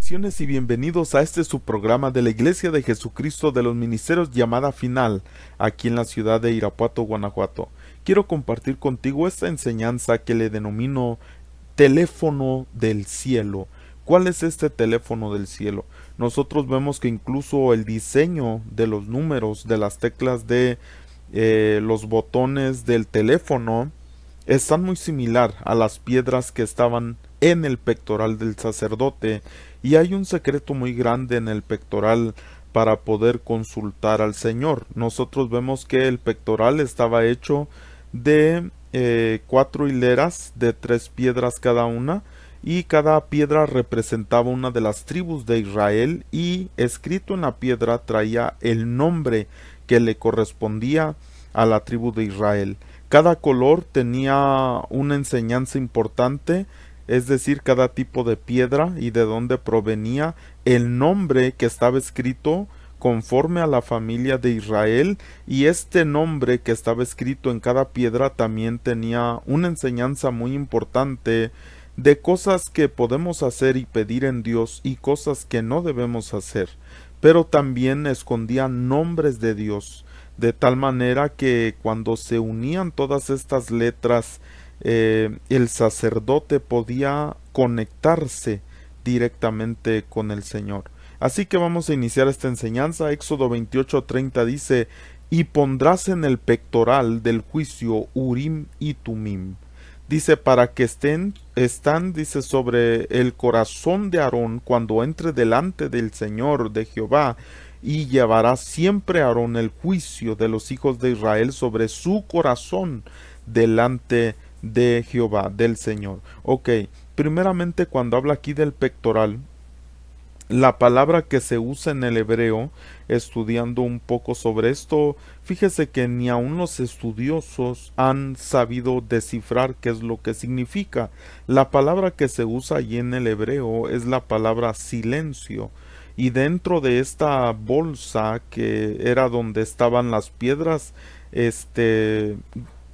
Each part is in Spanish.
Bendiciones y bienvenidos a este su programa de la Iglesia de Jesucristo de los Ministerios Llamada Final, aquí en la ciudad de Irapuato, Guanajuato. Quiero compartir contigo esta enseñanza que le denomino teléfono del cielo. ¿Cuál es este teléfono del cielo? Nosotros vemos que incluso el diseño de los números de las teclas de los botones del teléfono están muy similar a las piedras que estaban en el pectoral del sacerdote, y hay un secreto muy grande en el pectoral para poder consultar al Señor. Nosotros vemos que el pectoral estaba hecho de 4 hileras de 3 piedras cada una, y cada piedra representaba una de las tribus de Israel, y escrito en la piedra traía el nombre que le correspondía a la tribu de Israel. Cada color tenía una enseñanza importante, es decir, cada tipo de piedra y de dónde provenía el nombre que estaba escrito conforme a la familia de Israel, y este nombre que estaba escrito en cada piedra también tenía una enseñanza muy importante de cosas que podemos hacer y pedir en Dios y cosas que no debemos hacer, pero también escondía nombres de Dios, de tal manera que cuando se unían todas estas letras, el sacerdote podía conectarse directamente con el Señor. Así que vamos a iniciar esta enseñanza. Éxodo 28:30 dice: y pondrás en el pectoral del juicio Urim y Tumim. Dice, para que dice, sobre el corazón de Aarón cuando entre delante del Señor de Jehová, y llevará siempre Aarón el juicio de los hijos de Israel sobre su corazón delante de Jehová, del Señor. Ok, primeramente cuando habla aquí del pectoral, la palabra que se usa en el hebreo, estudiando un poco sobre esto, fíjese que ni aun los estudiosos han sabido descifrar qué es lo que significa. La palabra que se usa allí en el hebreo es la palabra silencio. Y dentro de esta bolsa, que era donde estaban las piedras,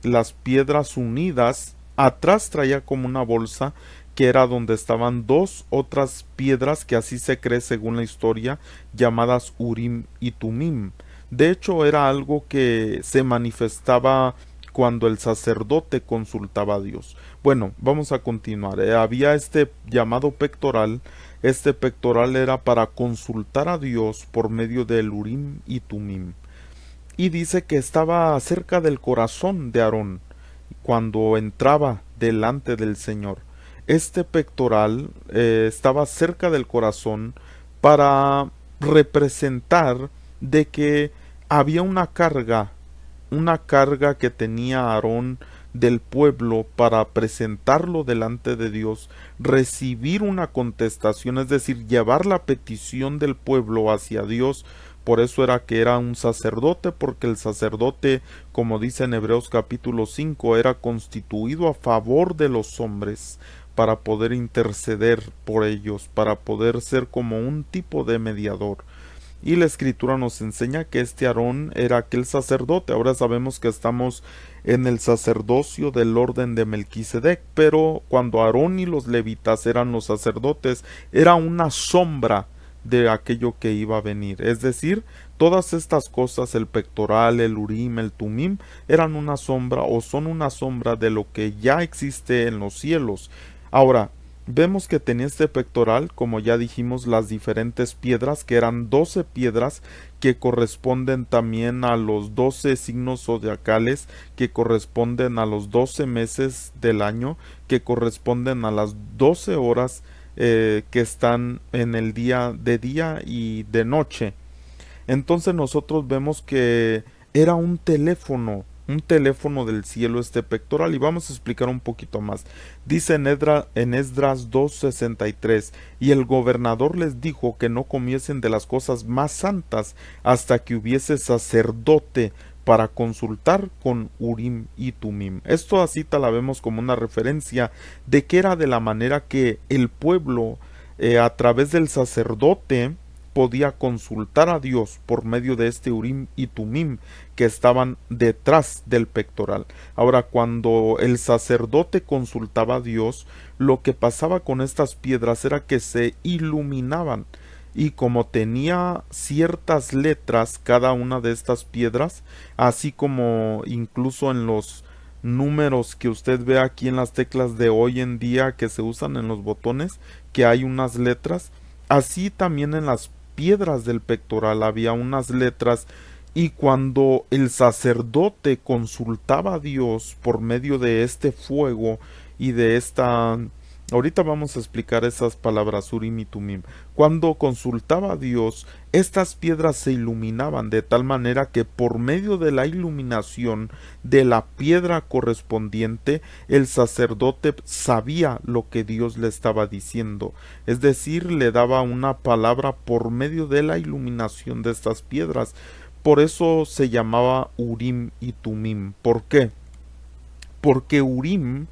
las piedras unidas, atrás traía como una bolsa que era donde estaban dos otras piedras que así se cree según la historia, llamadas Urim y Tumim. De hecho, era algo que se manifestaba cuando el sacerdote consultaba a Dios. Bueno, vamos a continuar. Había este llamado pectoral. Este pectoral era para consultar a Dios por medio del Urim y Tumim. Y dice que estaba cerca del corazón de Aarón cuando entraba delante del Señor. Este pectoral estaba cerca del corazón para representar de que había una carga que tenía Aarón del pueblo para presentarlo delante de Dios, recibir una contestación, es decir, llevar la petición del pueblo hacia Dios. Por eso era que era un sacerdote, porque el sacerdote, como dice en Hebreos capítulo 5, era constituido a favor de los hombres para poder interceder por ellos, para poder ser como un tipo de mediador. Y la escritura nos enseña que este Aarón era aquel sacerdote. Ahora sabemos que estamos en el sacerdocio del orden de Melquisedec, pero cuando Aarón y los levitas eran los sacerdotes, era una sombra de aquello que iba a venir. Es decir, todas estas cosas, el pectoral, el Urim, el Tumim, eran una sombra o son una sombra de lo que ya existe en los cielos. Ahora, vemos que tenía este pectoral, como ya dijimos, las diferentes piedras, que eran 12 piedras que corresponden también a los 12 signos zodiacales, que corresponden a los 12 meses del año, que corresponden a las 12 horas que están en el día y de noche. Entonces nosotros vemos que era un teléfono del cielo este pectoral, y vamos a explicar un poquito más. Dice en Esdras 2:63, y el gobernador les dijo que no comiesen de las cosas más santas hasta que hubiese sacerdote para consultar con Urim y Tumim. Esto así la vemos como una referencia de que era de la manera que el pueblo, a través del sacerdote, podía consultar a Dios por medio de este Urim y Tumim que estaban detrás del pectoral. Ahora, cuando el sacerdote consultaba a Dios, lo que pasaba con estas piedras era que se iluminaban, y como tenía ciertas letras cada una de estas piedras, así como incluso en los números que usted ve aquí en las teclas de hoy en día que se usan en los botones, que hay unas letras, así también en las piedras del pectoral había unas letras, y cuando el sacerdote consultaba a Dios por medio de este fuego y de esta... Ahorita vamos a explicar esas palabras Urim y Tumim. Cuando consultaba a Dios, estas piedras se iluminaban de tal manera que por medio de la iluminación de la piedra correspondiente, el sacerdote sabía lo que Dios le estaba diciendo. Es decir, le daba una palabra por medio de la iluminación de estas piedras. Por eso se llamaba Urim y Tumim. ¿Por qué? Porque Urim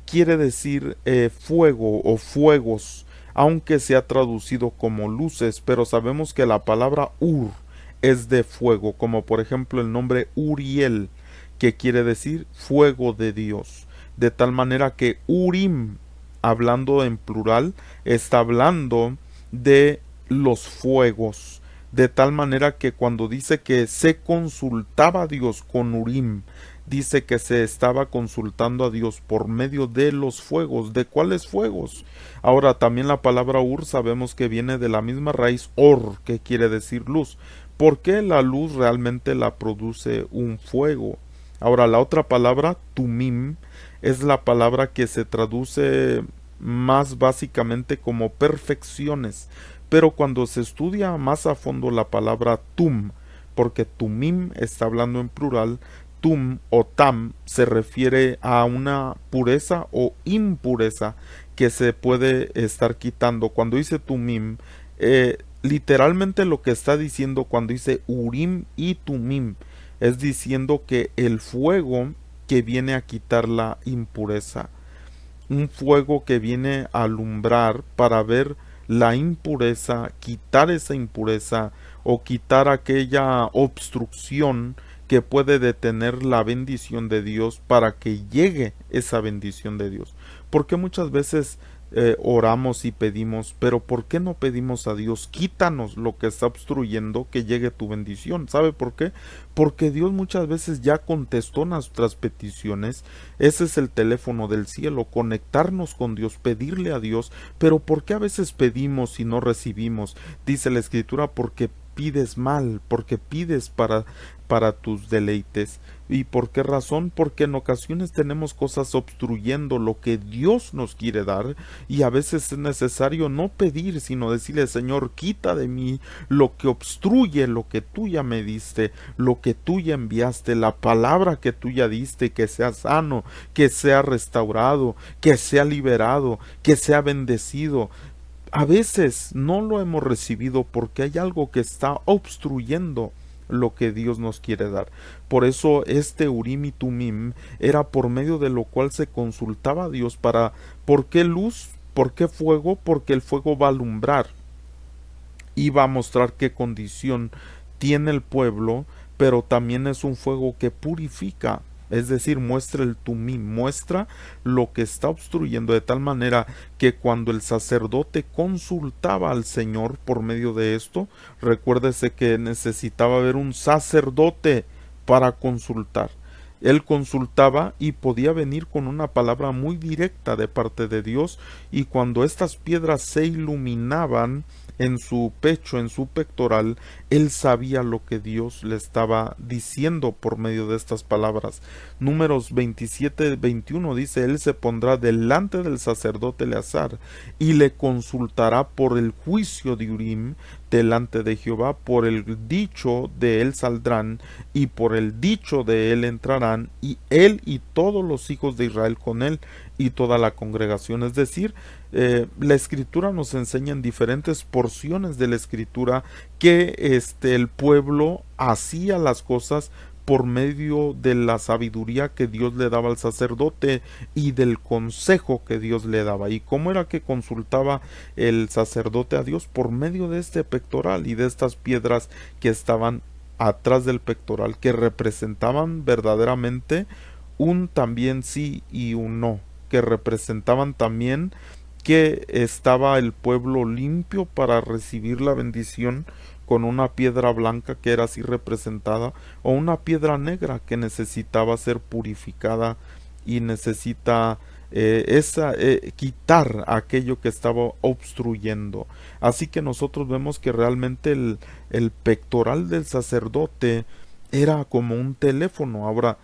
quiere decir fuego o fuegos, aunque se ha traducido como luces, pero sabemos que la palabra Ur es de fuego, como por ejemplo el nombre Uriel, que quiere decir fuego de Dios. De tal manera que Urim, hablando en plural, está hablando de los fuegos. De tal manera que cuando dice que se consultaba a Dios con Urim, dice que se estaba consultando a Dios por medio de los fuegos. ¿De cuáles fuegos? Ahora, también la palabra Ur sabemos que viene de la misma raíz Or, que quiere decir luz. ¿Por qué la luz realmente la produce un fuego? Ahora, la otra palabra, Tumim, es la palabra que se traduce más básicamente como perfecciones. Pero cuando se estudia más a fondo la palabra Tum, porque Tumim está hablando en plural, Tum o Tam se refiere a una pureza o impureza que se puede estar quitando. Cuando dice Tumim, literalmente lo que está diciendo cuando dice Urim y Tumim, es diciendo que el fuego que viene a quitar la impureza, un fuego que viene a alumbrar para ver la impureza, quitar esa impureza o quitar aquella obstrucción que puede detener la bendición de Dios para que llegue esa bendición de Dios. Porque muchas veces oramos y pedimos, pero ¿por qué no pedimos a Dios? Quítanos lo que está obstruyendo que llegue tu bendición. ¿Sabe por qué? Porque Dios muchas veces ya contestó nuestras peticiones. Ese es el teléfono del cielo, conectarnos con Dios, pedirle a Dios. Pero ¿por qué a veces pedimos y no recibimos? Dice la Escritura, porque pides mal, porque pides para tus deleites. ¿Y por qué razón? Porque en ocasiones tenemos cosas obstruyendo lo que Dios nos quiere dar, y a veces es necesario no pedir, sino decirle: Señor, quita de mí lo que obstruye lo que tú ya me diste, lo que tú ya enviaste, la palabra que tú ya diste, que sea sano, que sea restaurado, que sea liberado, que sea bendecido. A veces no lo hemos recibido porque hay algo que está obstruyendo lo que Dios nos quiere dar. Por eso este Urim y Tumim era por medio de lo cual se consultaba a Dios para... ¿Por qué luz? ¿Por qué fuego? Porque el fuego va a alumbrar y va a mostrar qué condición tiene el pueblo, pero también es un fuego que purifica. Es decir, muestra el tumim, muestra lo que está obstruyendo, de tal manera que cuando el sacerdote consultaba al Señor por medio de esto, recuérdese que necesitaba haber un sacerdote para consultar. Él consultaba y podía venir con una palabra muy directa de parte de Dios, y cuando estas piedras se iluminaban en su pecho, en su pectoral, él sabía lo que Dios le estaba diciendo por medio de estas palabras. Números 27-21 dice: Él se pondrá delante del sacerdote Eleazar y le consultará por el juicio de Urim delante de Jehová, por el dicho de él saldrán y por el dicho de él entrarán, y él y todos los hijos de Israel con él y toda la congregación. Es decir, la escritura nos enseña en diferentes porciones de la escritura que el pueblo hacía las cosas por medio de la sabiduría que Dios le daba al sacerdote y del consejo que Dios le daba. ¿Y cómo era que consultaba el sacerdote a Dios? Por medio de este pectoral y de estas piedras que estaban atrás del pectoral, que representaban verdaderamente un también sí y un no, que representaban también que estaba el pueblo limpio para recibir la bendición, con una piedra blanca que era así representada, o una piedra negra que necesitaba ser purificada y necesita quitar aquello que estaba obstruyendo. Así que nosotros vemos que realmente el pectoral del sacerdote era como un teléfono. Ahora,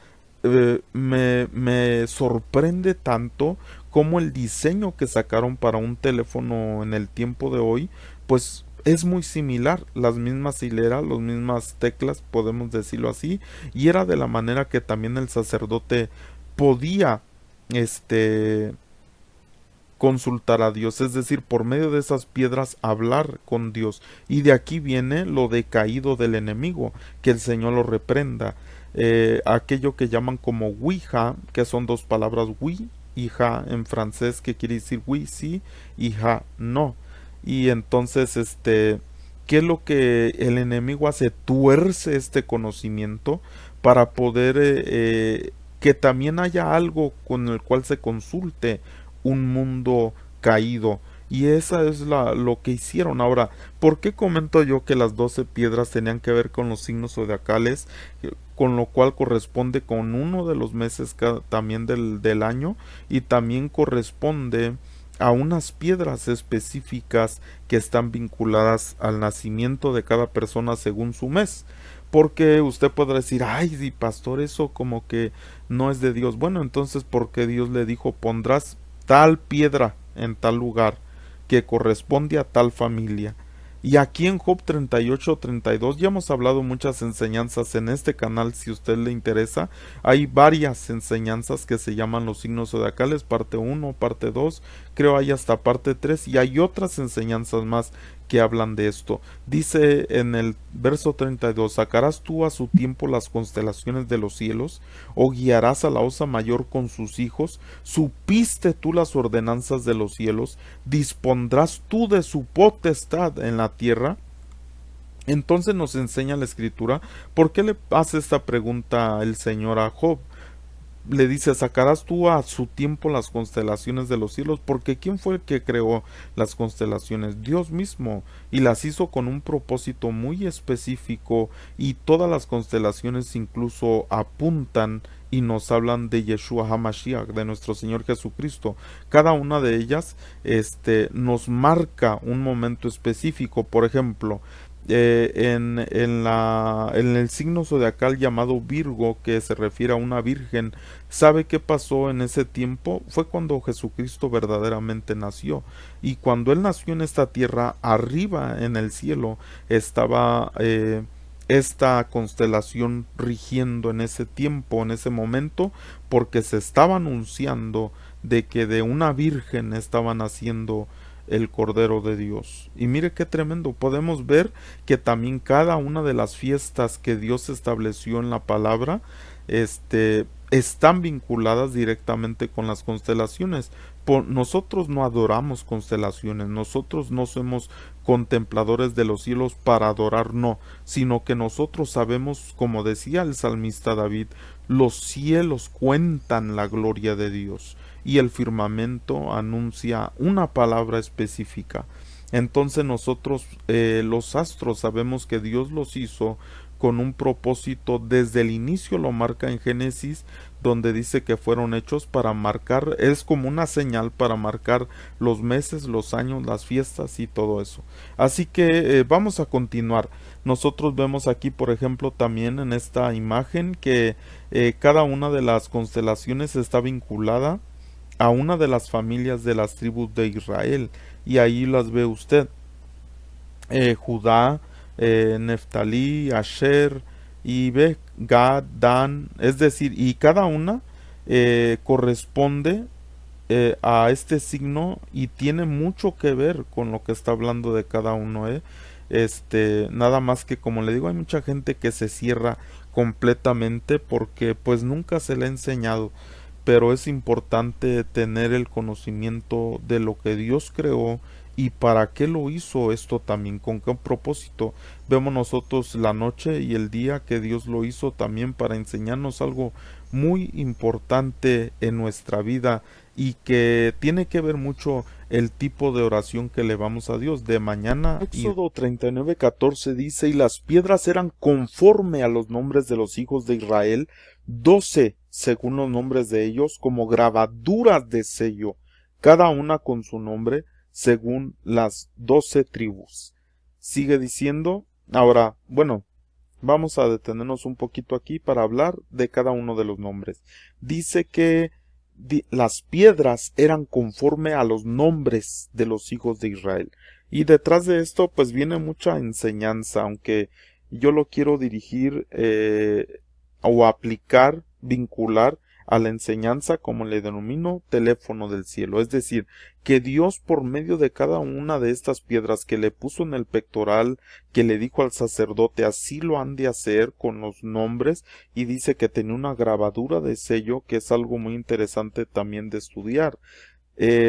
me sorprende tanto como el diseño que sacaron para un teléfono en el tiempo de hoy, pues es muy similar, las mismas hileras, las mismas teclas, podemos decirlo así, y era de la manera que también el sacerdote podía, este, consultar a Dios, es decir, por medio de esas piedras hablar con Dios. Y de aquí viene lo decaído del enemigo, que el Señor lo reprenda. Aquello que llaman como Ouija, que son dos palabras oui y ja en francés, que quiere decir oui sí y ja no. Y entonces, ¿qué es lo que el enemigo hace? Tuerce este conocimiento para poder que también haya algo con el cual se consulte un mundo caído. Y esa es lo que hicieron. Ahora, ¿por qué comento yo que las 12 piedras tenían que ver con los signos zodiacales? Con lo cual corresponde con uno de los meses también del año, y también corresponde a unas piedras específicas que están vinculadas al nacimiento de cada persona según su mes. Porque usted podrá decir, ay, sí, pastor, eso como que no es de Dios. Bueno, entonces, porque Dios le dijo, pondrás tal piedra en tal lugar que corresponde a tal familia? Y aquí en Job 38-32 ya hemos hablado muchas enseñanzas en este canal. Si a usted le interesa, hay varias enseñanzas que se llaman los signos zodiacales, parte 1, parte 2, creo hay hasta parte 3, y hay otras enseñanzas más que hablan de esto. Dice en el verso 32, ¿sacarás tú a su tiempo las constelaciones de los cielos? ¿O guiarás a la osa mayor con sus hijos? ¿Supiste tú las ordenanzas de los cielos? ¿Dispondrás tú de su potestad en la tierra? Entonces nos enseña la escritura. ¿Por qué le hace esta pregunta el Señor a Job? Le dice, ¿sacarás tú a su tiempo las constelaciones de los cielos? Porque ¿quién fue el que creó las constelaciones? Dios mismo, y las hizo con un propósito muy específico, y todas las constelaciones incluso apuntan y nos hablan de Yeshua HaMashiach, de nuestro Señor Jesucristo. Cada una de ellas nos marca un momento específico. Por ejemplo, en el signo zodiacal llamado Virgo, que se refiere a una virgen, ¿sabe qué pasó en ese tiempo? Fue cuando Jesucristo verdaderamente nació. Y cuando Él nació en esta tierra, arriba en el cielo estaba esta constelación rigiendo en ese tiempo, en ese momento, porque se estaba anunciando de que de una virgen estaba naciendo el Cordero de Dios. Y mire qué tremendo, podemos ver que también cada una de las fiestas que Dios estableció en la palabra, están vinculadas directamente con las constelaciones. Nosotros no adoramos constelaciones, nosotros no somos contempladores de los cielos para adorar, no, sino que nosotros sabemos, como decía el salmista David, los cielos cuentan la gloria de Dios y el firmamento anuncia una palabra específica. Entonces nosotros, los astros, sabemos que Dios los hizo con un propósito. Desde el inicio lo marca en Génesis, donde dice que fueron hechos para marcar, es como una señal para marcar los meses, los años, las fiestas y todo eso. Así que vamos a continuar. Nosotros vemos aquí, por ejemplo, también en esta imagen que cada una de las constelaciones está vinculada a una de las familias de las tribus de Israel, y ahí las ve usted. Judá, Neftalí, Asher, y ve Gad, Dan, es decir, y cada una corresponde a este signo y tiene mucho que ver con lo que está hablando de cada uno. Nada más que, como le digo, hay mucha gente que se cierra completamente porque pues nunca se le ha enseñado, pero es importante tener el conocimiento de lo que Dios creó y para qué lo hizo esto también, con qué propósito. Vemos nosotros la noche y el día que Dios lo hizo también para enseñarnos algo muy importante en nuestra vida y que tiene que ver mucho el tipo de oración que le vamos a Dios de mañana. Éxodo 39:14 dice: y las piedras eran conforme a los nombres de los hijos de Israel, 12 según los nombres de ellos, como grabaduras de sello, cada una con su nombre, según las 12 tribus. Sigue diciendo, ahora, bueno, vamos a detenernos un poquito aquí para hablar de cada uno de los nombres. Dice que las piedras eran conforme a los nombres de los hijos de Israel. Y detrás de esto pues viene mucha enseñanza, aunque yo lo quiero dirigir o aplicar, vincular a la enseñanza, como le denomino, teléfono del cielo. Es decir, que Dios por medio de cada una de estas piedras que le puso en el pectoral, que le dijo al sacerdote así lo han de hacer con los nombres, y dice que tenía una grabadura de sello, que es algo muy interesante también de estudiar.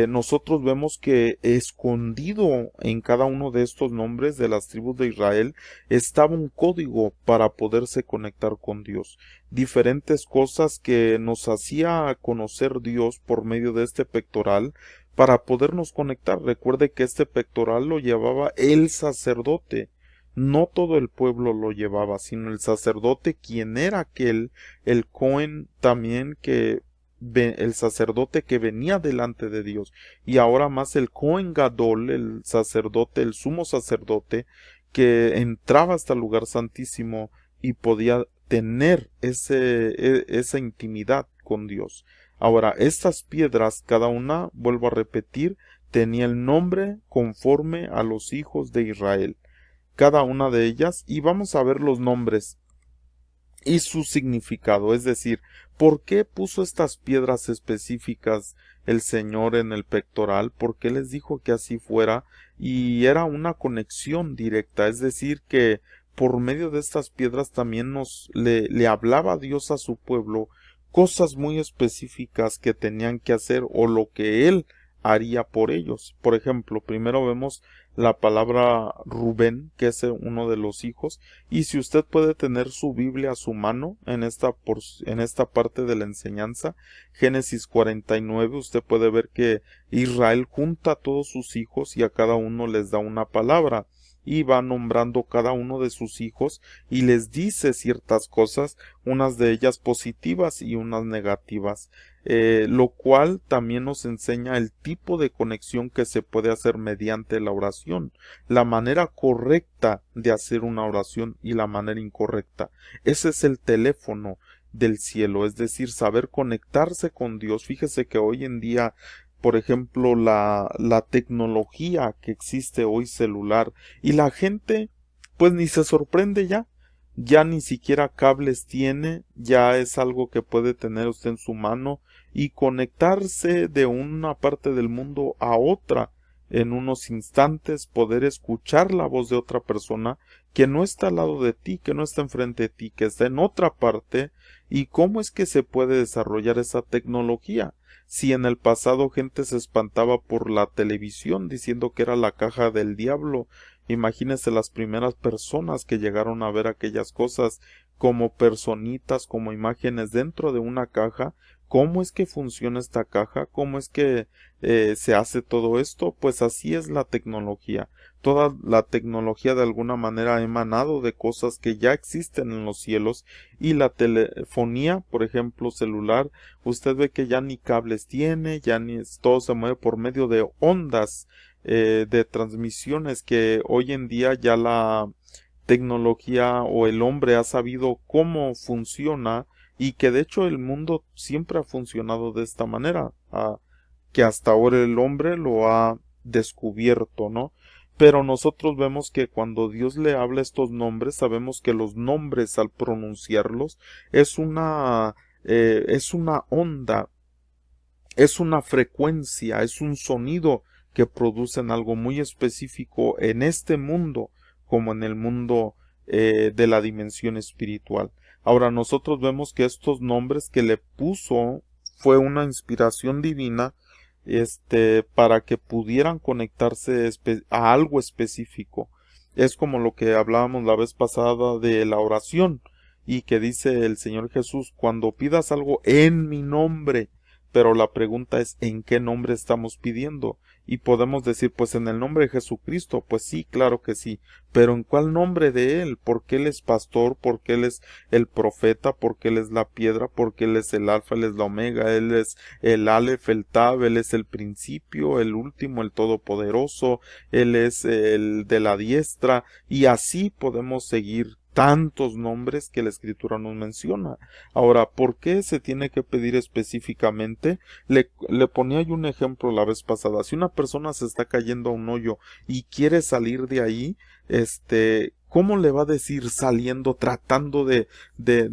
Nosotros vemos que escondido en cada uno de estos nombres de las tribus de Israel estaba un código para poderse conectar con Dios. Diferentes cosas que nos hacía conocer Dios por medio de este pectoral para podernos conectar. Recuerde que este pectoral lo llevaba el sacerdote. No todo el pueblo lo llevaba, sino el sacerdote, quien era aquel, el Cohen también, que el sacerdote que venía delante de Dios, y ahora más el Cohen Gadol, el sacerdote, el sumo sacerdote, que entraba hasta el lugar santísimo y podía tener esa intimidad con Dios. Ahora, estas piedras, cada una, vuelvo a repetir, tenía el nombre conforme a los hijos de Israel, cada una de ellas, y vamos a ver los nombres y su significado, es decir, ¿por qué puso estas piedras específicas el Señor en el pectoral? ¿Por qué les dijo que así fuera? Y era una conexión directa, es decir, que por medio de estas piedras también le hablaba Dios a su pueblo cosas muy específicas que tenían que hacer o lo que Él haría por ellos. Por ejemplo, primero vemos la palabra Rubén, que es uno de los hijos, y si usted puede tener su Biblia a su mano en esta parte de la enseñanza, Génesis 49, usted puede ver que Israel junta a todos sus hijos y a cada uno les da una palabra, y va nombrando cada uno de sus hijos y les dice ciertas cosas, unas de ellas positivas y unas negativas. Lo cual también nos enseña el tipo de conexión que se puede hacer mediante la oración, la manera correcta de hacer una oración y la manera incorrecta. Ese es el teléfono del cielo, es decir, saber conectarse con Dios. Fíjese que hoy en día, por ejemplo, la tecnología que existe hoy celular, y la gente pues ni se sorprende ya ni siquiera cables tiene, ya es algo que puede tener usted en su mano y conectarse de una parte del mundo a otra en unos instantes, poder escuchar la voz de otra persona que no está al lado de ti, que no está enfrente de ti, que está en otra parte. ¿Y cómo es que se puede desarrollar esa tecnología? Si en el pasado gente se espantaba por la televisión diciendo que era la caja del diablo, imagínense las primeras personas que llegaron a ver aquellas cosas como personitas, como imágenes dentro de una caja. ¿Cómo es que funciona esta caja? ¿Cómo es que se hace todo esto? Pues así es la tecnología. Toda la tecnología de alguna manera ha emanado de cosas que ya existen en los cielos, y la telefonía, por ejemplo, celular, usted ve que ya ni cables tiene, ya ni todo se mueve por medio de ondas de transmisiones, que hoy en día ya la tecnología o el hombre ha sabido cómo funciona, y que de hecho el mundo siempre ha funcionado de esta manera, que hasta ahora el hombre lo ha descubierto, ¿no? Pero nosotros vemos que cuando Dios le habla estos nombres, sabemos que los nombres al pronunciarlos es una onda, es una frecuencia, es un sonido que producen algo muy específico en este mundo como en el mundo de la dimensión espiritual. Ahora nosotros vemos que estos nombres que le puso fue una inspiración divina, para que pudieran conectarse a algo específico. Es como lo que hablábamos la vez pasada de la oración, y que dice el Señor Jesús: cuando pidas algo en mi nombre. Pero la pregunta es: ¿en qué nombre estamos pidiendo? Y podemos decir: pues en el nombre de Jesucristo. Pues sí, claro que sí, pero ¿en cuál nombre de Él? Porque Él es pastor, porque Él es el profeta, porque Él es la piedra, porque Él es el alfa, Él es la omega, Él es el alef, el tab, Él es el principio, el último, el todopoderoso, Él es el de la diestra, y así podemos seguir tantos nombres que la escritura nos menciona. Ahora, ¿por qué se tiene que pedir específicamente? Le ponía yo un ejemplo la vez pasada. Si una persona se está cayendo a un hoyo y quiere salir de ahí, ¿cómo le va a decir saliendo, tratando de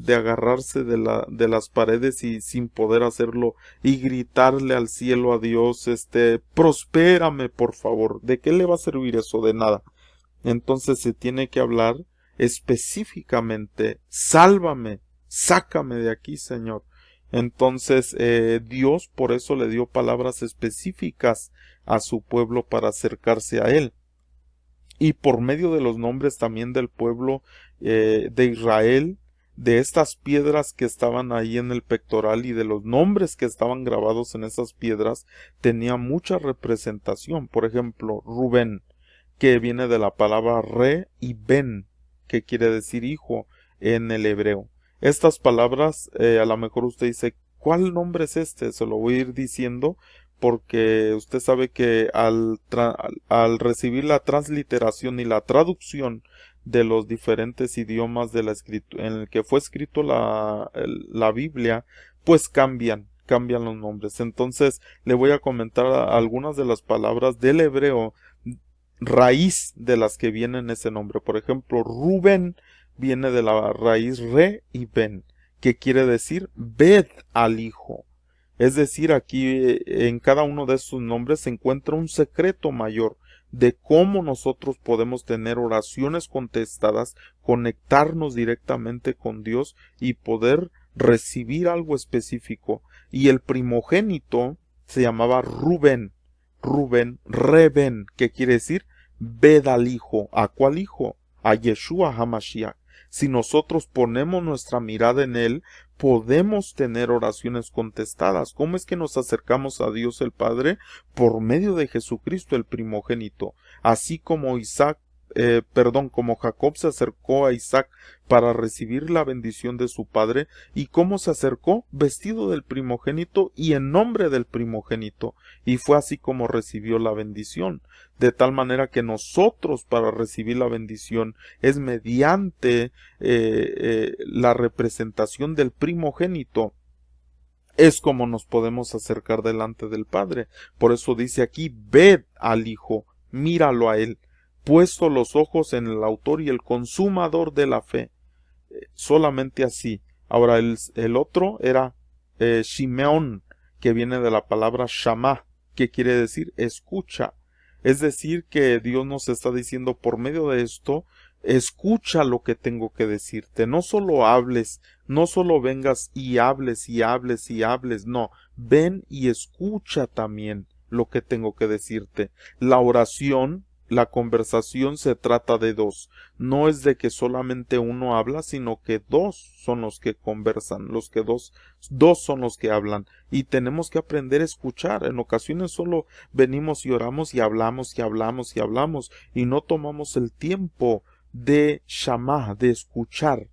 agarrarse de las paredes y sin poder hacerlo, y gritarle al cielo, a Dios, prospérame, por favor? ¿De qué le va a servir eso? De nada. Entonces se tiene que hablar específicamente: sálvame, sácame de aquí, Señor. Entonces Dios por eso le dio palabras específicas a su pueblo para acercarse a Él. Y por medio de los nombres también del pueblo de Israel, de estas piedras que estaban ahí en el pectoral y de los nombres que estaban grabados en esas piedras, tenía mucha representación. Por ejemplo, Rubén, que viene de la palabra re y ben, que quiere decir hijo en el hebreo. Estas palabras, a lo mejor usted dice: ¿cuál nombre es este? Se lo voy a ir diciendo, porque usted sabe que al recibir la transliteración y la traducción de los diferentes idiomas de en el que fue escrito la Biblia, pues cambian los nombres. Entonces le voy a comentar algunas de las palabras del hebreo raíz de las que vienen en ese nombre. Por ejemplo, Rubén viene de la raíz re y ben, que quiere decir ved al hijo. Es decir, aquí en cada uno de estos nombres se encuentra un secreto mayor de cómo nosotros podemos tener oraciones contestadas, conectarnos directamente con Dios y poder recibir algo específico. Y el primogénito se llamaba Rubén, Reben, que quiere decir ved al hijo. ¿A cuál hijo? A Yeshua HaMashiach. Si nosotros ponemos nuestra mirada en Él, podemos tener oraciones contestadas. ¿Cómo es que nos acercamos a Dios el Padre? Por medio de Jesucristo, el primogénito. Así como como Jacob se acercó a Isaac para recibir la bendición de su padre. ¿Y cómo se acercó? Vestido del primogénito y en nombre del primogénito. Y fue así como recibió la bendición. De tal manera que nosotros, para recibir la bendición, es mediante la representación del primogénito. Es como nos podemos acercar delante del Padre. Por eso dice aquí: ved al Hijo, míralo a Él, puesto los ojos en el autor y el consumador de la fe. Solamente así. Ahora el otro era Shimeón, que viene de la palabra Shama, que quiere decir escucha. Es decir, que Dios nos está diciendo por medio de esto: escucha lo que tengo que decirte. No solo hables, no solo vengas y hables y hables y hables, no, ven y escucha también lo que tengo que decirte. La oración, la conversación se trata de dos. No es de que solamente uno habla, sino que dos son los que conversan, los que dos son los que hablan. Y tenemos que aprender a escuchar. En ocasiones solo venimos y oramos y hablamos y hablamos y hablamos, y no tomamos el tiempo de shamá, de escuchar.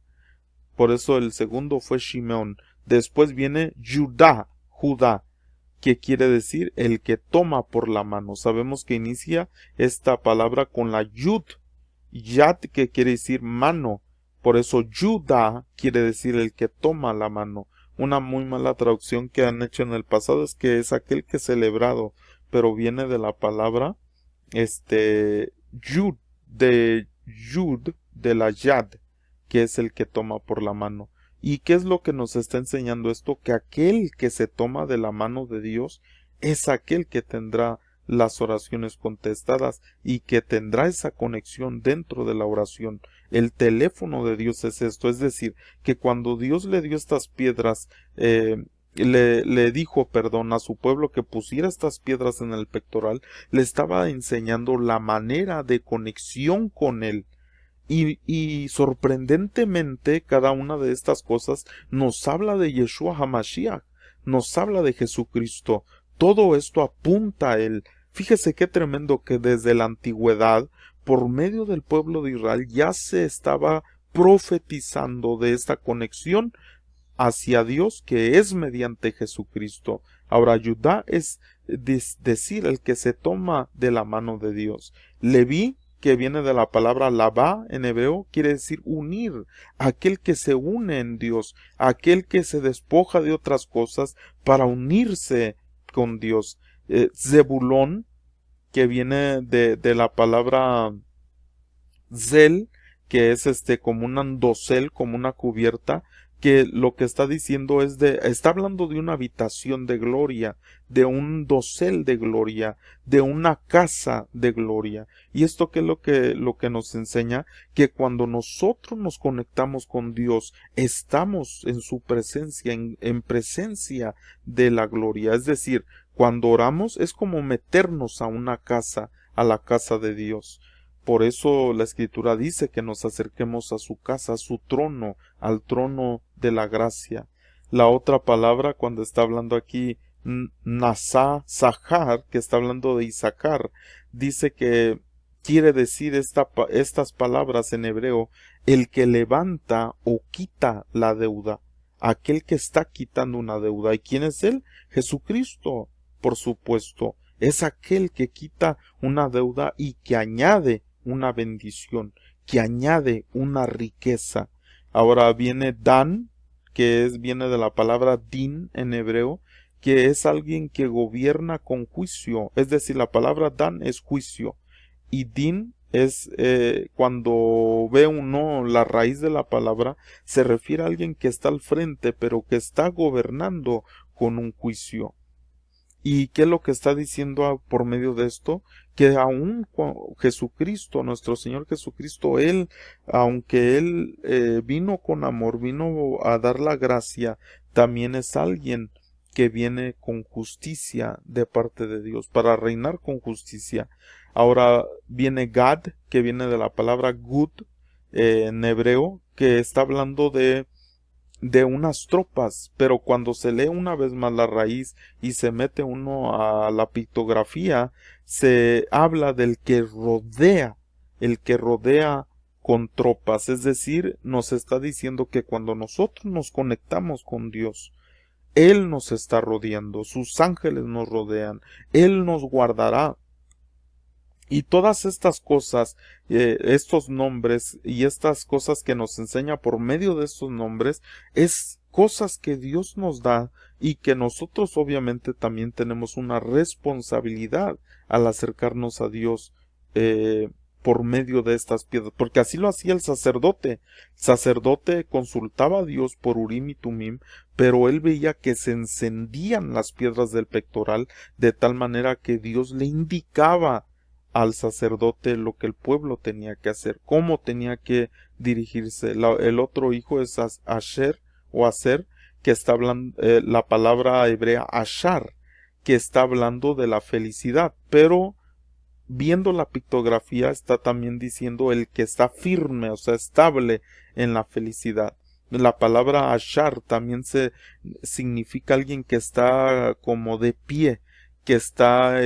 Por eso el segundo fue Shimeón. Después viene Judá, que quiere decir el que toma por la mano. Sabemos que inicia esta palabra con la yud, yad, que quiere decir mano. Por eso Judá quiere decir el que toma la mano. Una muy mala traducción que han hecho en el pasado es que es aquel que es celebrado, pero viene de la palabra yud, de yud, de la yad, que es el que toma por la mano. ¿Y qué es lo que nos está enseñando esto? Que aquel que se toma de la mano de Dios es aquel que tendrá las oraciones contestadas y que tendrá esa conexión dentro de la oración. El teléfono de Dios es esto, es decir, que cuando Dios le dio estas piedras, le dijo, perdón, a su pueblo que pusiera estas piedras en el pectoral, le estaba enseñando la manera de conexión con Él. Y sorprendentemente, cada una de estas cosas nos habla de Yeshua HaMashiach, nos habla de Jesucristo. Todo esto apunta a Él. Fíjese qué tremendo que desde la antigüedad, por medio del pueblo de Israel, ya se estaba profetizando de esta conexión hacia Dios que es mediante Jesucristo. Ahora, Judá es decir, el que se toma de la mano de Dios. Leví, que viene de la palabra labá en hebreo, quiere decir unir, aquel que se une en Dios, aquel que se despoja de otras cosas para unirse con Dios. Zebulón, que viene de la palabra zel, que es como un dosel, como una cubierta, que lo que está diciendo está hablando de una habitación de gloria, de un dosel de gloria, de una casa de gloria. Y esto que es lo que nos enseña, que cuando nosotros nos conectamos con Dios, estamos en su presencia, en presencia de la gloria. Es decir, cuando oramos es como meternos a una casa, a la casa de Dios. Por eso la Escritura dice que nos acerquemos a su casa, a su trono, al trono de la gracia. La otra palabra, cuando está hablando aquí, Nasá, Sahar, que está hablando de Isaacar, dice que quiere decir estas palabras en hebreo, el que levanta o quita la deuda, aquel que está quitando una deuda. ¿Y quién es él? Jesucristo, por supuesto. Es aquel que quita una deuda y que añade una bendición, que añade una riqueza. Ahora viene Dan, que viene de la palabra din en hebreo, que es alguien que gobierna con juicio. Es decir, la palabra Dan es juicio. Y din es cuando ve uno la raíz de la palabra, se refiere a alguien que está al frente, pero que está gobernando con un juicio. ¿Y qué es lo que está diciendo por medio de esto? Que aún Jesucristo, nuestro Señor Jesucristo, Él, aunque Él vino con amor, vino a dar la gracia, también es alguien que viene con justicia de parte de Dios, para reinar con justicia. Ahora viene Gad, que viene de la palabra Gud, en hebreo, que está hablando de unas tropas, pero cuando se lee una vez más la raíz y se mete uno a la pictografía, se habla del que rodea, el que rodea con tropas, es decir, nos está diciendo que cuando nosotros nos conectamos con Dios, Él nos está rodeando, sus ángeles nos rodean, Él nos guardará. Y todas estas cosas, estos nombres y estas cosas que nos enseña por medio de estos nombres, es cosas que Dios nos da y que nosotros obviamente también tenemos una responsabilidad al acercarnos a Dios por medio de estas piedras, porque así lo hacía el sacerdote. El sacerdote consultaba a Dios por Urim y Tumim, pero él veía que se encendían las piedras del pectoral de tal manera que Dios le indicaba al sacerdote lo que el pueblo tenía que hacer, cómo tenía que dirigirse. El otro hijo es Asher o Aser, que está hablando, la palabra hebrea Ashar, que está hablando de la felicidad, pero viendo la pictografía está también diciendo el que está firme, o sea, estable en la felicidad. La palabra Ashar también significa alguien que está como de pie, que está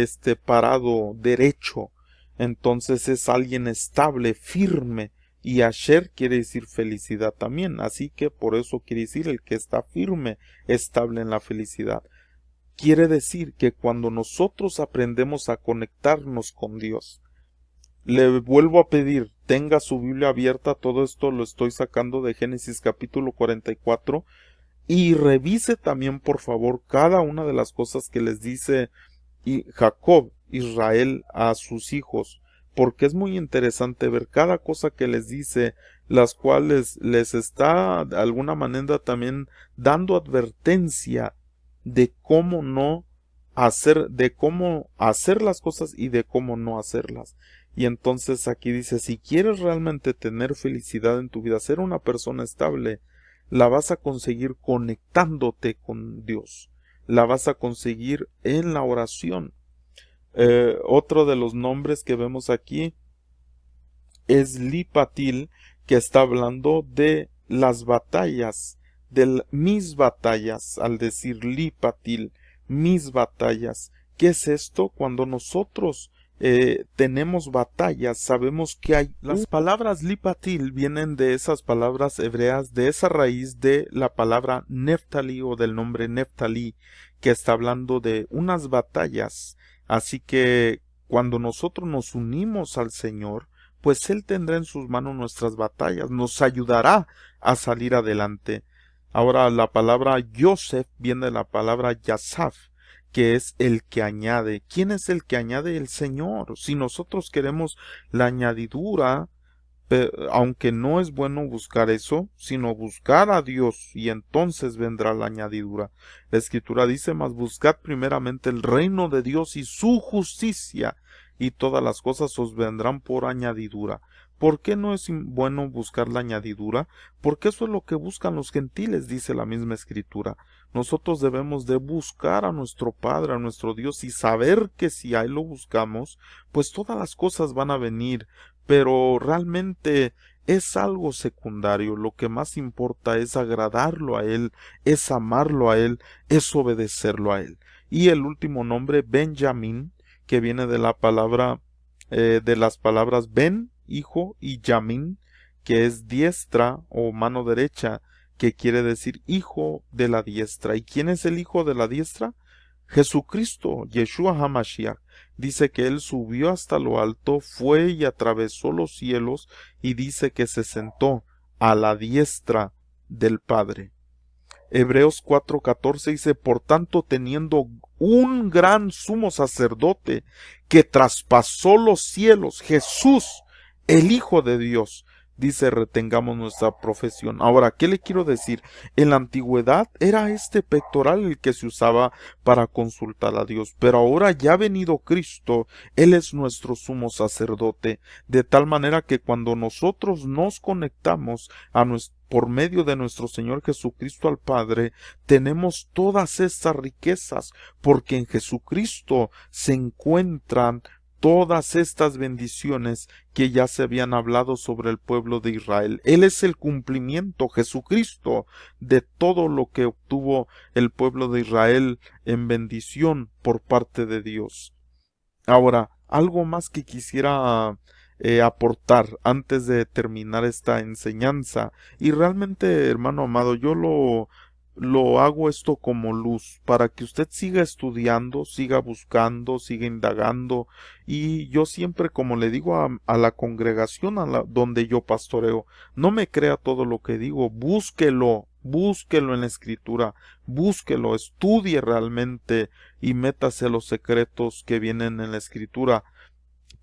parado derecho. Entonces es alguien estable, firme, y Asher quiere decir felicidad también, así que por eso quiere decir el que está firme, estable en la felicidad. Quiere decir que cuando nosotros aprendemos a conectarnos con Dios, le vuelvo a pedir, tenga su Biblia abierta, todo esto lo estoy sacando de Génesis capítulo 44, y revise también por favor cada una de las cosas que les dice Jacob, Israel, a sus hijos, porque es muy interesante ver cada cosa que les dice, las cuales les está de alguna manera también dando advertencia de cómo no hacer, de cómo hacer las cosas y de cómo no hacerlas. Y entonces aquí dice, si quieres realmente tener felicidad en tu vida, ser una persona estable, la vas a conseguir conectándote con Dios. La vas a conseguir en la oración. Otro de los nombres que vemos aquí es Lipatil, que está hablando de las batallas, de mis batallas, al decir Lipatil, mis batallas. ¿Qué es esto? Cuando nosotros tenemos batallas, sabemos que hay... Las palabras Lipatil vienen de esas palabras hebreas, de esa raíz de la palabra Neftali o del nombre Neftali, que está hablando de unas batallas. Así que cuando nosotros nos unimos al Señor, pues Él tendrá en sus manos nuestras batallas, nos ayudará a salir adelante. Ahora la palabra Yosef viene de la palabra Yasaf, que es el que añade. ¿Quién es el que añade? El Señor. Si nosotros queremos la añadidura, aunque no es bueno buscar eso, sino buscar a Dios, y entonces vendrá la añadidura. La Escritura dice, mas buscad primeramente el reino de Dios y su justicia, y todas las cosas os vendrán por añadidura. ¿Por qué no es bueno buscar la añadidura? Porque eso es lo que buscan los gentiles, dice la misma Escritura. Nosotros debemos de buscar a nuestro Padre, a nuestro Dios, y saber que si ahí lo buscamos, pues todas las cosas van a venir, pero realmente es algo secundario. Lo que más importa es agradarlo a Él, es amarlo a Él, es obedecerlo a Él. Y el último nombre, Benjamín, que viene de la palabra, de las palabras Ben, hijo, y Yamín, que es diestra o mano derecha, que quiere decir hijo de la diestra. ¿Y quién es el hijo de la diestra? Jesucristo, Yeshua HaMashiach. Dice que Él subió hasta lo alto, fue y atravesó los cielos, y dice que se sentó a la diestra del Padre. Hebreos 4:14 dice, por tanto, teniendo un gran sumo sacerdote que traspasó los cielos, Jesús, el Hijo de Dios, dice, retengamos nuestra profesión. Ahora, ¿qué le quiero decir? En la antigüedad era este pectoral el que se usaba para consultar a Dios, pero ahora ya ha venido Cristo, Él es nuestro sumo sacerdote, de tal manera que cuando nosotros nos conectamos por medio de nuestro Señor Jesucristo al Padre, tenemos todas estas riquezas, porque en Jesucristo se encuentran todas estas bendiciones que ya se habían hablado sobre el pueblo de Israel. Él es el cumplimiento, Jesucristo, de todo lo que obtuvo el pueblo de Israel en bendición por parte de Dios. Ahora, algo más que quisiera aportar antes de terminar esta enseñanza, y realmente, hermano amado, yo lo hago esto como luz, para que usted siga estudiando, siga buscando, siga indagando, y yo siempre, como le digo a la congregación donde yo pastoreo, no me crea todo lo que digo, búsquelo en la Escritura, búsquelo, estudie realmente y métase a los secretos que vienen en la Escritura,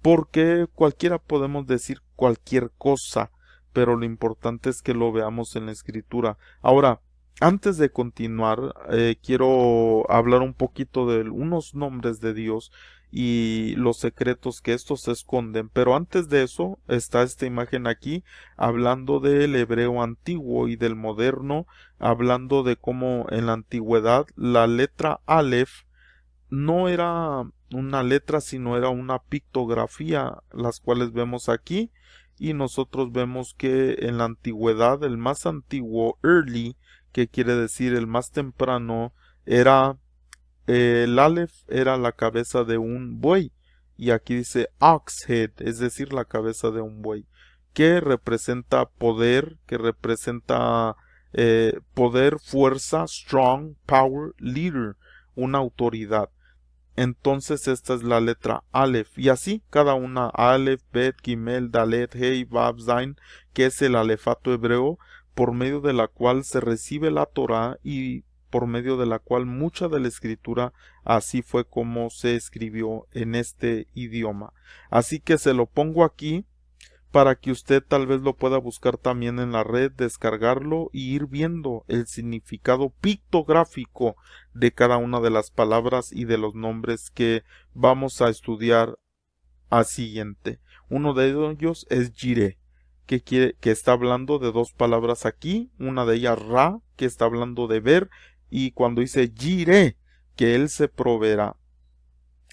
porque cualquiera podemos decir cualquier cosa, pero lo importante es que lo veamos en la Escritura. Ahora, antes de continuar, quiero hablar un poquito de unos nombres de Dios y los secretos que estos se esconden, pero antes de eso está esta imagen aquí hablando del hebreo antiguo y del moderno, hablando de cómo en la antigüedad la letra Aleph no era una letra, sino era una pictografía, las cuales vemos aquí, y nosotros vemos que en la antigüedad el más antiguo, early, que quiere decir el más temprano, era el Aleph, era la cabeza de un buey, y aquí dice ox head, es decir, la cabeza de un buey, que representa poder, que representa poder, fuerza, strong, power, leader, una autoridad. Entonces esta es la letra Aleph, y así cada una, Aleph, Bet, Gimel, Dalet, Hei, Vav, Zain, que es el alefato hebreo, por medio de la cual se recibe la Torá y por medio de la cual mucha de la escritura así fue como se escribió en este idioma. Así que se lo pongo aquí para que usted tal vez lo pueda buscar también en la red, descargarlo y ir viendo el significado pictográfico de cada una de las palabras y de los nombres que vamos a estudiar al siguiente. Uno de ellos es Jireh, que está hablando de dos palabras aquí, una de ellas Ra, que está hablando de ver, y cuando dice Jireh, que él se proveerá.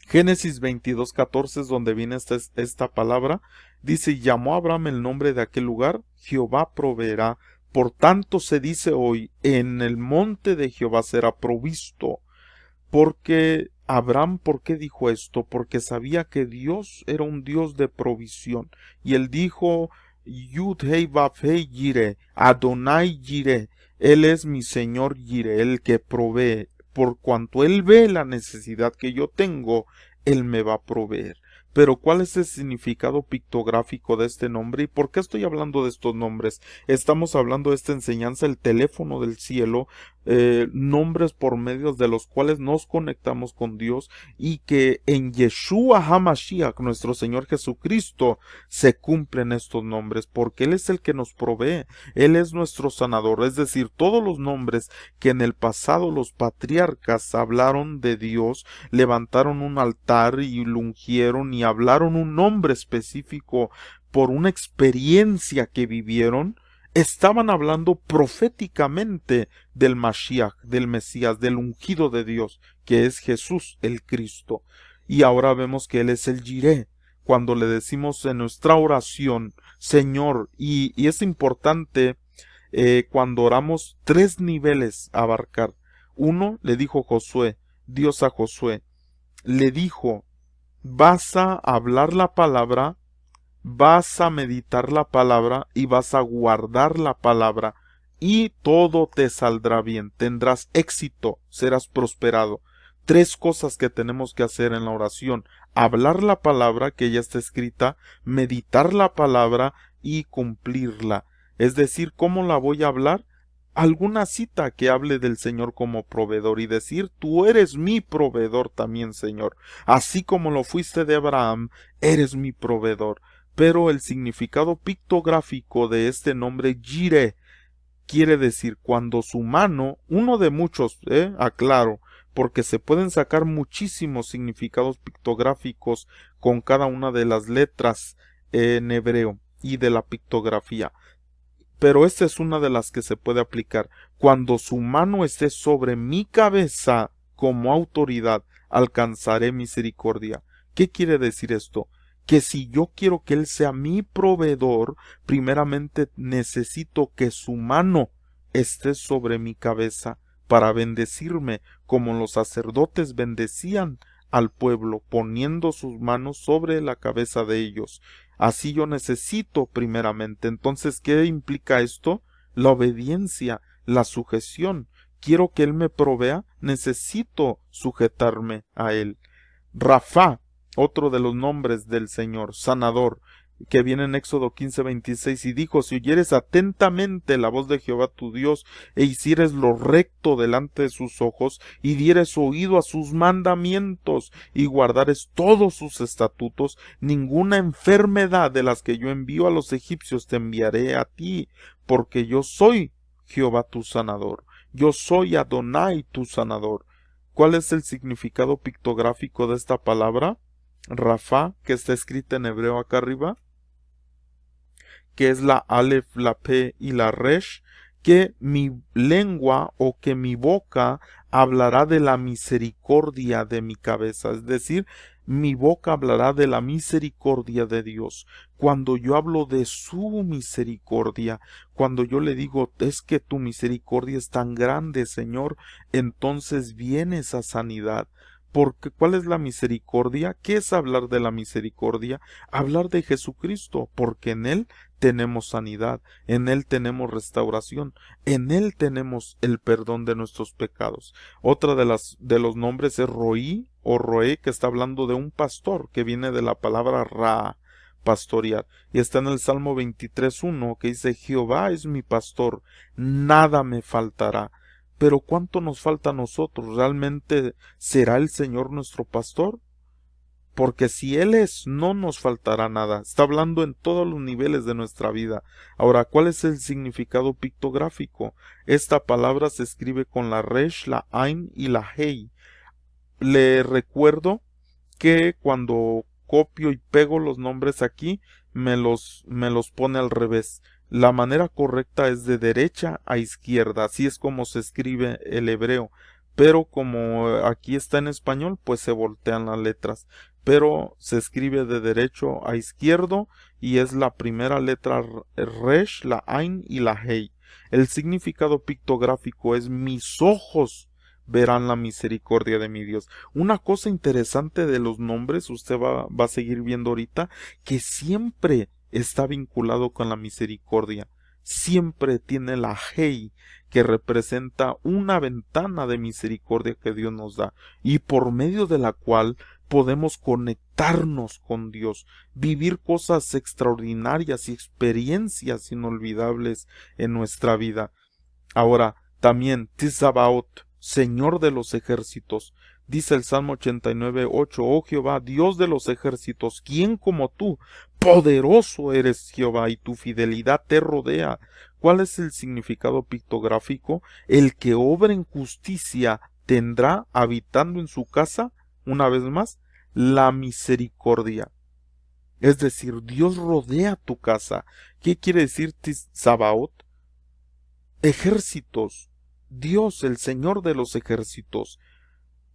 Génesis 22:14 es donde viene esta palabra. Dice, llamó a Abraham el nombre de aquel lugar, Jehová proveerá. Por tanto se dice hoy, en el monte de Jehová será provisto. Porque Abraham, ¿por qué dijo esto? Porque sabía que Dios era un Dios de provisión. Y él dijo, Yud Hei Vav Hei Yireh, Adonai Yireh, Él es mi Señor Yireh, el que provee. Por cuanto Él ve la necesidad que yo tengo, Él me va a proveer. Pero ¿cuál es el significado pictográfico de este nombre? ¿Y por qué estoy hablando de estos nombres? Estamos hablando de esta enseñanza, el teléfono del cielo, nombres por medios de los cuales nos conectamos con Dios, y que en Yeshua HaMashiach, nuestro Señor Jesucristo, se cumplen estos nombres, porque Él es el que nos provee, Él es nuestro sanador. Es decir, todos los nombres que en el pasado los patriarcas hablaron de Dios, levantaron un altar y lo ungieron y hablaron un nombre específico por una experiencia que vivieron, estaban hablando proféticamente del Mashiach, del Mesías, del ungido de Dios, que es Jesús el Cristo. Y ahora vemos que Él es el Jireh. Cuando le decimos en nuestra oración, Señor, y es importante cuando oramos, tres niveles abarcar. Uno, le dijo Josué, Dios a Josué, le dijo, vas a hablar la palabra, vas a meditar la palabra y vas a guardar la palabra, y todo te saldrá bien, tendrás éxito, serás prosperado. Tres cosas que tenemos que hacer en la oración: hablar la palabra que ya está escrita, meditar la palabra y cumplirla. Es decir, ¿cómo la voy a hablar? Alguna cita que hable del Señor como proveedor y decir, tú eres mi proveedor también, Señor. Así como lo fuiste de Abraham, eres mi proveedor. Pero el significado pictográfico de este nombre Jireh quiere decir cuando su mano, uno de muchos, aclaro, porque se pueden sacar muchísimos significados pictográficos con cada una de las letras en hebreo y de la pictografía. Pero esta es una de las que se puede aplicar. Cuando su mano esté sobre mi cabeza como autoridad, alcanzaré misericordia. ¿Qué quiere decir esto? Que si yo quiero que Él sea mi proveedor, primeramente necesito que su mano esté sobre mi cabeza para bendecirme, como los sacerdotes bendecían al pueblo, poniendo sus manos sobre la cabeza de ellos. Así yo necesito primeramente. Entonces, ¿qué implica esto? La obediencia, la sujeción. Quiero que Él me provea, necesito sujetarme a Él. Rafa, otro de los nombres del Señor, sanador, que viene en Éxodo 15:26, y dijo, si oyeres atentamente la voz de Jehová tu Dios, e hicieres lo recto delante de sus ojos, y dieres oído a sus mandamientos, y guardares todos sus estatutos, ninguna enfermedad de las que yo envío a los egipcios te enviaré a ti, porque yo soy Jehová tu sanador, yo soy Adonai tu sanador. ¿Cuál es el significado pictográfico de esta palabra? Rafa, que está escrita en hebreo acá arriba, que es la Aleph, la P y la Resh, que mi lengua o que mi boca hablará de la misericordia de mi cabeza, es decir, mi boca hablará de la misericordia de Dios. Cuando yo hablo de su misericordia, cuando yo le digo, es que tu misericordia es tan grande, Señor, entonces viene esa sanidad. Porque ¿cuál es la misericordia? ¿Qué es hablar de la misericordia? Hablar de Jesucristo, porque en Él tenemos sanidad, en Él tenemos restauración, en Él tenemos el perdón de nuestros pecados. Otra de los nombres es Roí o Roé, que está hablando de un pastor, que viene de la palabra Ra, pastorear, y está en el Salmo 23:1, que dice, Jehová es mi pastor, nada me faltará. Pero ¿cuánto nos falta a nosotros? ¿Realmente será el Señor nuestro pastor? Porque si Él es, no nos faltará nada. Está hablando en todos los niveles de nuestra vida. Ahora, ¿cuál es el significado pictográfico? Esta palabra se escribe con la Resh, la Ain y la Hei. Le recuerdo que cuando copio y pego los nombres aquí, me los pone al revés. La manera correcta es de derecha a izquierda, así es como se escribe el hebreo. Pero como aquí está en español, pues se voltean las letras. Pero se escribe de derecho a izquierdo y es la primera letra Resh, la Ain y la Hei. El significado pictográfico es: mis ojos verán la misericordia de mi Dios. Una cosa interesante de los nombres, usted va a seguir viendo ahorita, que siempre está vinculado con la misericordia. Siempre tiene la Hei, que representa una ventana de misericordia que Dios nos da, y por medio de la cual podemos conectarnos con Dios, vivir cosas extraordinarias y experiencias inolvidables en nuestra vida. Ahora, también Tisabaot, Señor de los ejércitos. Dice el Salmo 89:8: oh Jehová, Dios de los ejércitos, ¿quién como tú? Poderoso eres, Jehová, y tu fidelidad te rodea. ¿Cuál es el significado pictográfico? El que obra en justicia tendrá habitando en su casa, una vez más, la misericordia. Es decir, Dios rodea tu casa. ¿Qué quiere decir Sabaoth? Ejércitos. Dios, el Señor de los ejércitos.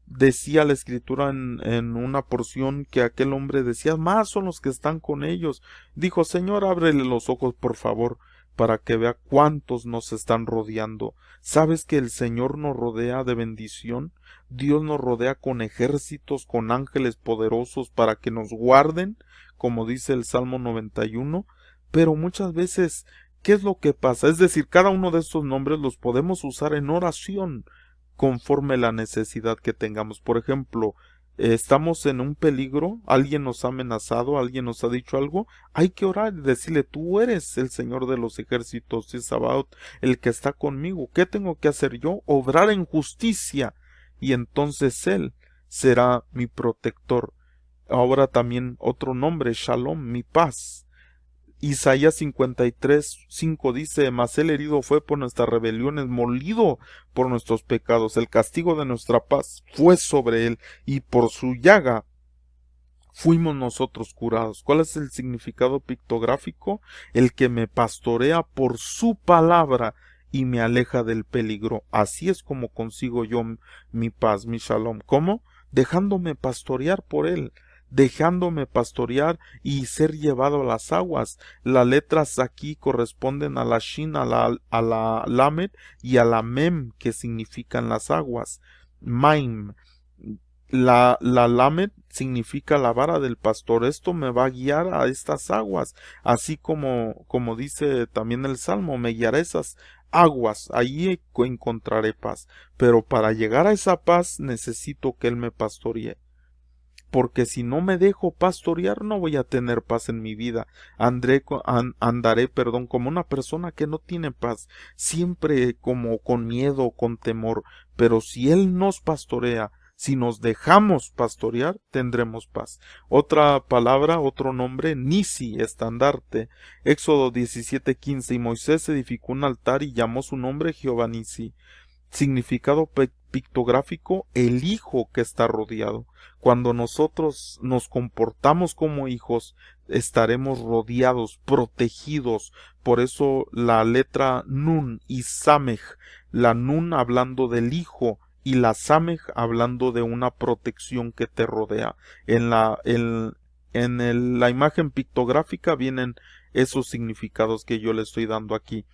Decía la escritura en una porción que aquel hombre decía: más son los que están con ellos. Dijo: Señor, ábrele los ojos, por favor, para que vea cuántos nos están rodeando. ¿Sabes que el Señor nos rodea de bendición? Dios nos rodea con ejércitos, con ángeles poderosos para que nos guarden, como dice el Salmo 91. Pero muchas veces, ¿qué es lo que pasa? Es decir, cada uno de estos nombres los podemos usar en oración conforme la necesidad que tengamos. Por ejemplo, estamos en un peligro, alguien nos ha amenazado, alguien nos ha dicho algo, hay que orar y decirle: tú eres el Señor de los ejércitos, y Sabaoth, el que está conmigo. ¿Qué tengo que hacer yo? Obrar en justicia, y entonces Él será mi protector. Ahora también otro nombre, Shalom, mi paz. Isaías 53:5 dice: mas el herido fue por nuestras rebeliones, molido por nuestros pecados, el castigo de nuestra paz fue sobre él, y por su llaga fuimos nosotros curados. ¿Cuál es el significado pictográfico? El que me pastorea por su palabra y me aleja del peligro. Así es como consigo yo mi paz, mi shalom. ¿Cómo? Dejándome pastorear por él, dejándome pastorear y ser llevado a las aguas. Las letras aquí corresponden a la Shin, a la Lamed y a la Mem, que significan las aguas. Maim. La Lamed significa la vara del pastor. Esto me va a guiar a estas aguas, así como dice también el Salmo: me guiará a esas aguas, allí encontraré paz. Pero para llegar a esa paz necesito que Él me pastoree, porque si no me dejo pastorear no voy a tener paz en mi vida. Andaré como una persona que no tiene paz, siempre como con miedo, con temor. Pero si Él nos pastorea, si nos dejamos pastorear, tendremos paz. Otra palabra, otro nombre, Nisi, estandarte. Éxodo 17:15: y Moisés edificó un altar y llamó su nombre Jehová Nisi. Significado pictográfico: el hijo que está rodeado. Cuando nosotros nos comportamos como hijos, estaremos rodeados, protegidos. Por eso la letra Nun y Samej, la Nun hablando del hijo y la Samej hablando de una protección que te rodea. La imagen pictográfica vienen esos significados que yo le estoy dando aquí.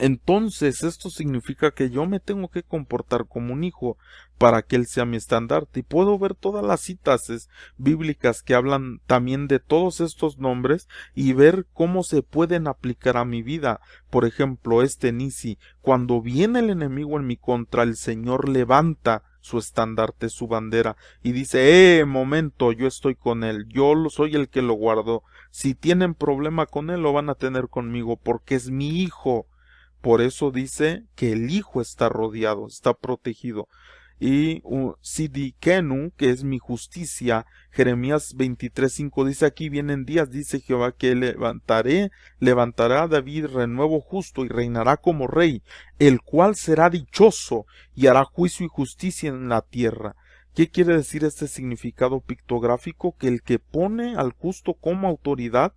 Entonces esto significa que yo me tengo que comportar como un hijo para que Él sea mi estandarte. Y puedo ver todas las citas bíblicas que hablan también de todos estos nombres y ver cómo se pueden aplicar a mi vida. Por ejemplo, Nisi: cuando viene el enemigo en mi contra, el Señor levanta su estandarte, su bandera, y dice: momento, yo estoy con él, yo soy el que lo guardo. Si tienen problema con él, lo van a tener conmigo, porque es mi hijo. Por eso dice que el hijo está rodeado, está protegido. Y Sidikenu, que es mi justicia. Jeremías 23:5 dice: aquí vienen días, dice Jehová, que levantará a David renuevo justo y reinará como rey, el cual será dichoso y hará juicio y justicia en la tierra. ¿Qué quiere decir este significado pictográfico? Que el que pone al justo como autoridad,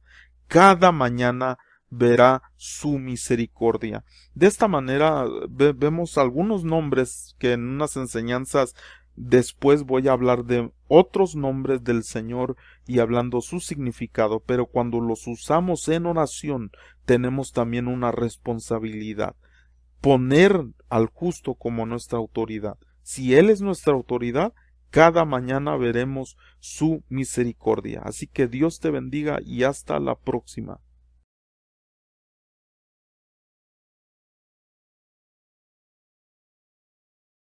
cada mañana verá su misericordia. De esta manera vemos algunos nombres que en unas enseñanzas después voy a hablar de otros nombres del Señor y hablando su significado, pero cuando los usamos en oración tenemos también una responsabilidad, poner al justo como nuestra autoridad. Si Él es nuestra autoridad, cada mañana veremos su misericordia. Así que Dios te bendiga y hasta la próxima.